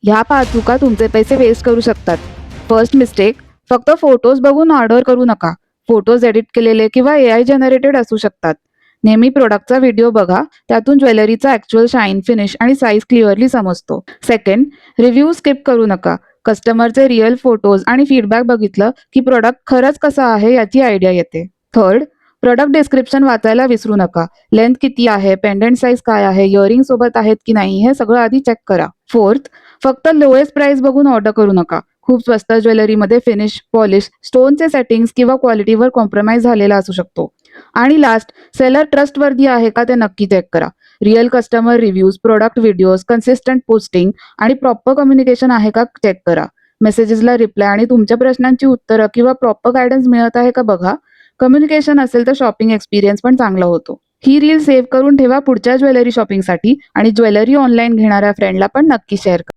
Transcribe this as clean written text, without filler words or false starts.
ह्या चुका तुमचे पैसे वेस्ट करू शकतात. फर्स्ट मिस्टेक, फक्त फोटोज बघून ऑर्डर करू नका. फोटोज एडिट केलेले किंवा AI जनरेटेड असू शकतात. नेहमी प्रोडक्टचा व्हिडिओ बघा, त्यातून ज्वेलरीचा ऍक्च्युअल शाईन, फिनिश आणि साईज क्लिअरली समजतो. सेकंड, रिव्ह्यू स्किप करू नका. कस्टमरचे रिअल फोटोज आणि फीडबॅक बघितलं की प्रोडक्ट खरंच कसा आहे याची आयडिया येते. थर्ड, प्रोडक्ट डिस्क्रिप्शन वाचायला विसरू नका. लेंथ किती आहे, पेंडंट साईज काय आहे, इयरिंग सोबत आहेत की नाही हे सगळं आधी चेक करा. फोर्थ, फक्त लोएस्ट प्राइस बघून ऑर्डर करू नका. खूप स्वस्त ज्वेलरीमध्ये फिनिश, पॉलिश, स्टोनचे सेटिंग्स किंवा क्वालिटीवर कॉम्प्रोमाइज झालेला असू शकतो. आणि लास्ट, सेलर ट्रस्टवर्दी आहे का ते नक्की चेक करा. Real customer reviews, product videos, consistent posting आणि प्रॉपर कम्युनिकेशन आहे का चेक करा. मेसेजेसला रिप्लाय आणि तुमच्या प्रश्नांची उत्तरं किंवा प्रॉपर गायडन्स मिळत आहे का बघा. कम्युनिकेशन असेल तर शॉपिंग एक्सपिरियन्स पण चांगला होतो. ही रील सेव्ह करून ठेवा पुढच्या ज्वेलरी शॉपिंगसाठी आणि ज्वेलरी ऑनलाईन घेणाऱ्या फ्रेंडला पण नक्की शेअर करा.